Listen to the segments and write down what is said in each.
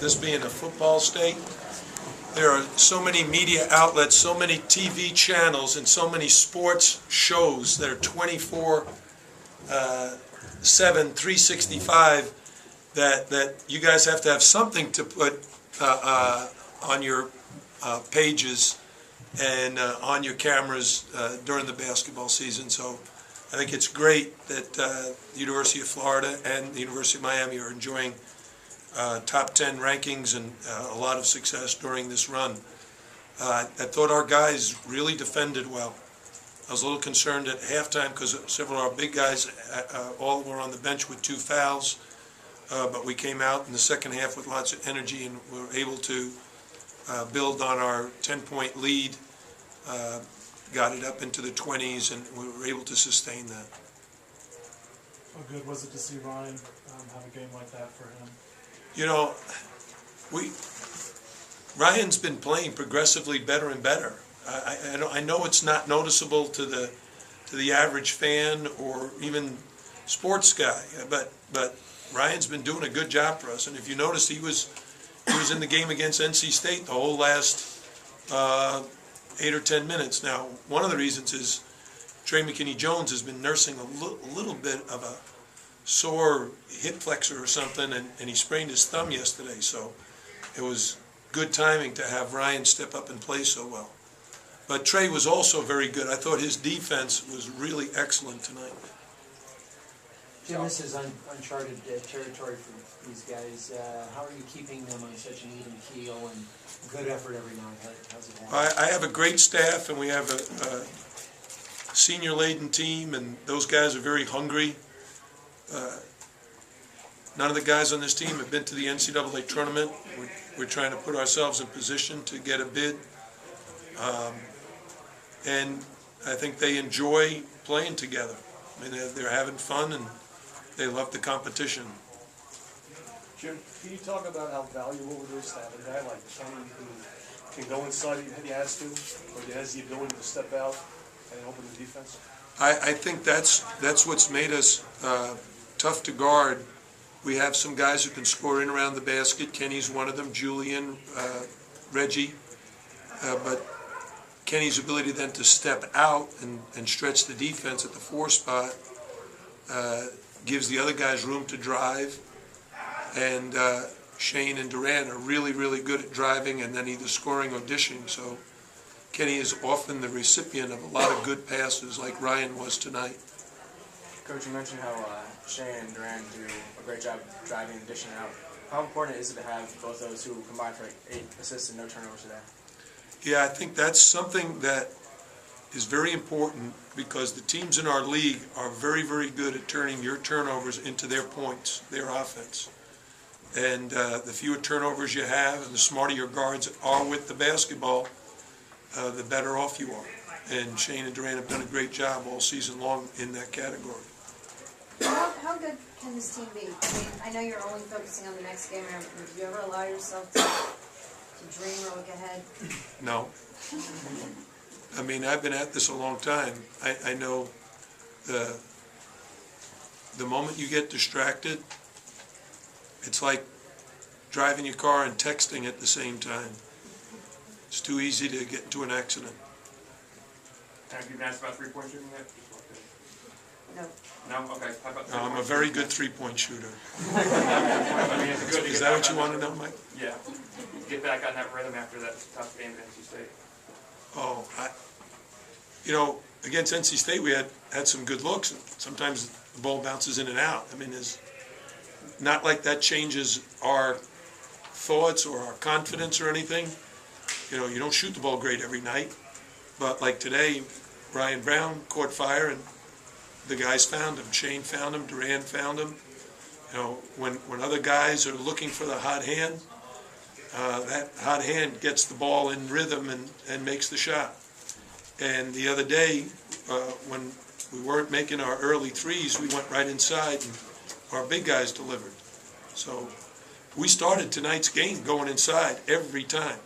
this being a football state, there are so many media outlets, so many TV channels, and so many sports shows that are 24/7, 365, that you guys have to have something to put on your pages and on your cameras during the basketball season. So I think it's great that the University of Florida and the University of Miami are enjoying top 10 rankings and a lot of success during this run. I thought our guys really defended well. I was a little concerned at halftime because several of our big guys all were on the bench with 2 fouls, but we came out in the second half with lots of energy and we were able to build on our 10-point lead, got it up into the 20s, and we were able to sustain that. How good was it to see Ryan have a game like that for him? You know, Ryan's been playing progressively better and better. I know it's not noticeable to the average fan or even sports guy, but Ryan's been doing a good job for us. And if you notice, he was in the game against NC State the whole last 8 or 10 minutes. Now, one of the reasons is Trey McKinney-Jones has been nursing a little bit of a sore hip flexor or something, and he sprained his thumb yesterday, so it was good timing to have Ryan step up and play so well. But Trey was also very good. I thought his defense was really excellent tonight. Jim, this is uncharted territory for these guys. How are you keeping them on such an even keel and good effort every night? How's it happen? I have a great staff, and we have a senior-laden team, and those guys are very hungry. None of the guys on this team have been to the NCAA tournament. We're trying to put ourselves in position to get a bid. And I think they enjoy playing together. I mean, they're having fun and they love the competition. Jim, can you talk about how valuable it is to have a guy like Kenny who can go inside if he has to, or has the ability to step out and open the defense? I think that's what's made us tough to guard. We have some guys who can score in around the basket. Kenny's one of them, Julian, Reggie. But Kenny's ability then to step out and stretch the defense at the 4 spot gives the other guys room to drive. And Shane and Durant are really, really good at driving and then either scoring or dishing. So Kenny is often the recipient of a lot of good passes like Ryan was tonight. Coach, you mentioned how Shane and Durant do a great job driving and dishing out. How important is it to have both those who combined for 8 assists and no turnovers today? Yeah, I think that's something that is very important because the teams in our league are very, very good at turning your turnovers into their points, their offense. And the fewer turnovers you have and the smarter your guards are with the basketball, the better off you are. And Shane and Durant have done a great job all season long in that category. How good can this team be? I mean, I know you're only focusing on the next game. Do you ever allow yourself to dream or look ahead? No. I mean, I've been at this a long time. I know the moment you get distracted, it's like driving your car and texting at the same time. It's too easy to get into an accident. Have you been asked about three-point shooting yet? No. No? Okay. How about No, I'm a very good three-point shooter. I mean, it's good to Is get that back what you on want to know, Mike? Yeah. Get back on that rhythm after that tough game at NC State. Oh, against NC State we had some good looks. And sometimes the ball bounces in and out. I mean, it's not like that changes our thoughts or our confidence or anything. You don't shoot the ball great every night. But like today, Ryan Brown caught fire and the guys found him. Shane found him. Durant found him. When other guys are looking for the hot hand, that hot hand gets the ball in rhythm and makes the shot. And the other day, when we weren't making our early threes, we went right inside and our big guys delivered. So we started tonight's game going inside every time,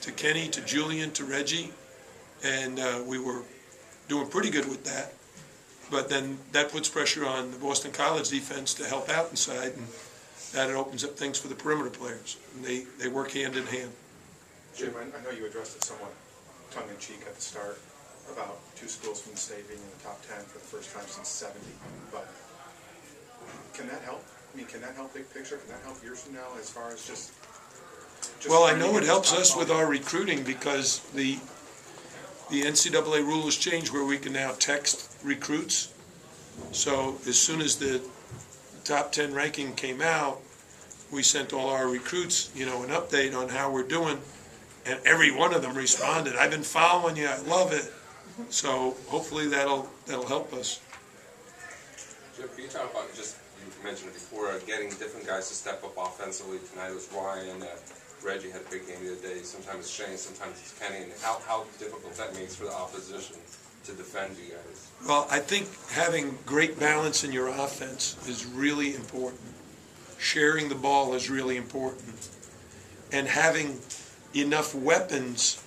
to Kenny, to Julian, to Reggie, and we were doing pretty good with that. But then that puts pressure on the Boston College defense to help out inside, and that it opens up things for the perimeter players. And they work hand in hand. Jim, I know you addressed it somewhat tongue-in-cheek at the start about two schools from the state being in the top 10 for the first time since '70, but can that help? I mean, can that help big picture? Can that help years from now as far as just Well, I trying to know get it this helps top us with ball? our recruiting because the NCAA rule has changed where we can now text recruits. So as soon as the top 10 ranking came out, we sent all our recruits, an update on how we're doing, and every one of them responded, "I've been following you, I love it." So hopefully that'll help us. Jim, can you talk about just, you mentioned it before, getting different guys to step up offensively? Tonight it was Ryan, Reggie had a big game the other day, sometimes it's Shane, sometimes it's Kenny, and how difficult that makes for the opposition to defend you guys. Well, I think having great balance in your offense is really important. Sharing the ball is really important. And having enough weapons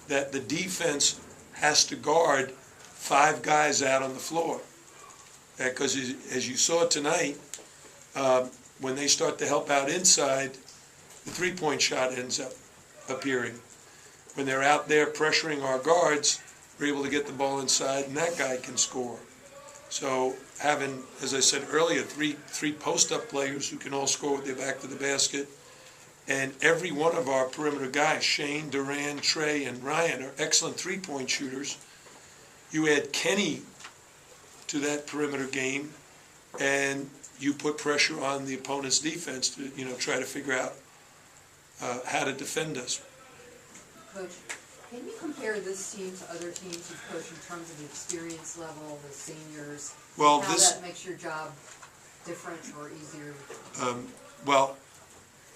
that the defense has to guard 5 guys out on the floor. Because as you saw tonight, when they start to help out inside, the three-point shot ends up appearing. When they're out there pressuring our guards, we're able to get the ball inside, and that guy can score. So having, as I said earlier, three post-up players who can all score with their back to the basket, and every one of our perimeter guys, Shane, Duran, Trey, and Ryan, are excellent three-point shooters. You add Kenny to that perimeter game, and you put pressure on the opponent's defense to, try to figure out how to defend us. Coach, can you compare this team to other teams you've coached in terms of the experience level, the seniors? Well, how that makes your job different or easier? Well,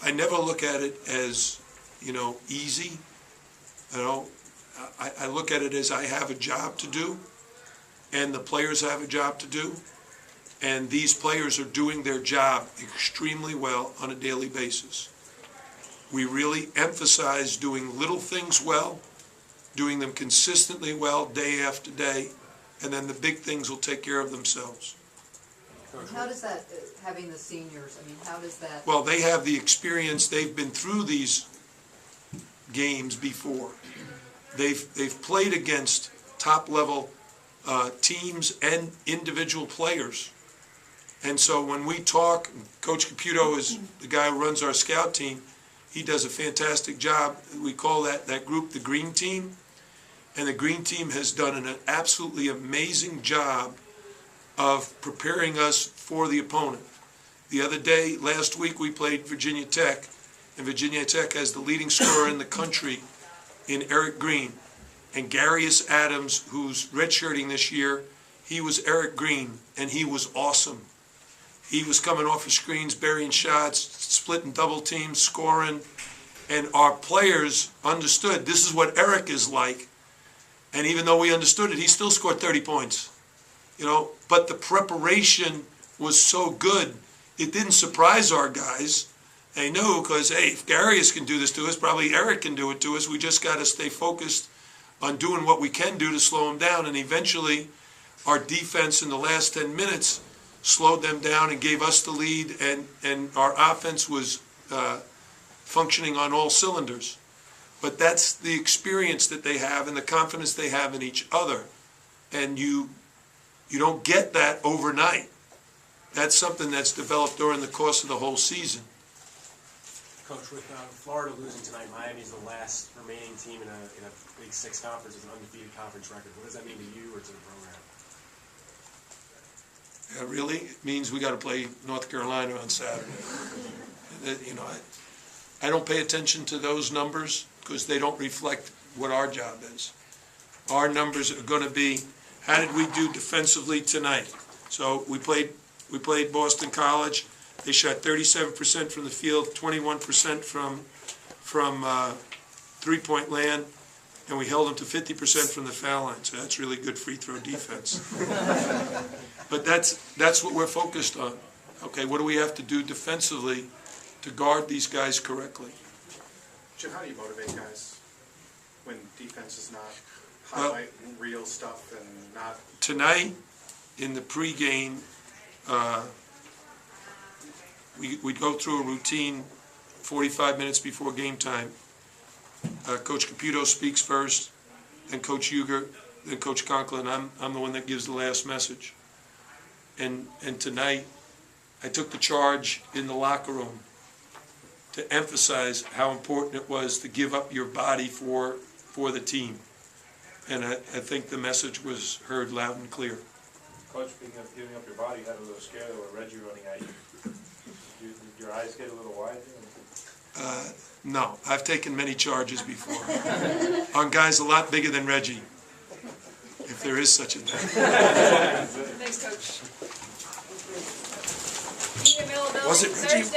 I never look at it as, easy. I look at it as I have a job to do, and the players have a job to do, and these players are doing their job extremely well on a daily basis. We really emphasize doing little things well, doing them consistently well day after day, and then the big things will take care of themselves. How does that, having the seniors, how does that? Well, they have the experience. They've been through these games before. They've played against top-level teams and individual players. And so when we talk, Coach Caputo is the guy who runs our scout team. He does a fantastic job. We call that group the Green Team. And the Green Team has done an absolutely amazing job of preparing us for the opponent. The other day, last week, we played Virginia Tech, and Virginia Tech has the leading scorer in the country in Eric Green. And Garius Adams, who's redshirting this year, he was Eric Green, and he was awesome. He was coming off of screens, burying shots, splitting double teams, scoring, and our players understood this is what Eric is like. And even though we understood it, he still scored 30 points. But the preparation was so good, it didn't surprise our guys. They knew, because, hey, if Garius can do this to us, probably Eric can do it to us. We just got to stay focused on doing what we can do to slow him down. And eventually, our defense in the last 10 minutes slowed them down and gave us the lead, and our offense was functioning on all cylinders. But that's the experience that they have and the confidence they have in each other. And you don't get that overnight. That's something that's developed during the course of the whole season. Coach, with Florida losing tonight, Miami's the last remaining team in a Big Six conference with an undefeated conference record. What does that mean to you or to the program? Really, it means we got to play North Carolina on Saturday. I don't pay attention to those numbers because they don't reflect what our job is. Our numbers are going to be, how did we do defensively tonight? So we played Boston College. They shot 37% from the field, 21% from three-point land, and we held them to 50% from the foul line. So that's really good free throw defense. But that's what we're focused on. Okay, what do we have to do defensively to guard these guys correctly? Jim, how do you motivate guys when defense is not highlight real stuff and not? Tonight, in the pregame, we'd go through a routine 45 minutes before game time. Coach Caputo speaks first, then Coach Uger, then Coach Conklin. I'm the one that gives the last message. And tonight, I took the charge in the locker room to emphasize how important it was to give up your body for the team. And I think the message was heard loud and clear. Coach, speaking of giving up your body, you had a little scare there with Reggie running at you. Did your eyes get a little wide? No, I've taken many charges before on guys a lot bigger than Reggie, if there is such a thing. Thanks, Coach. Media availability Was it Reggie? Thursday.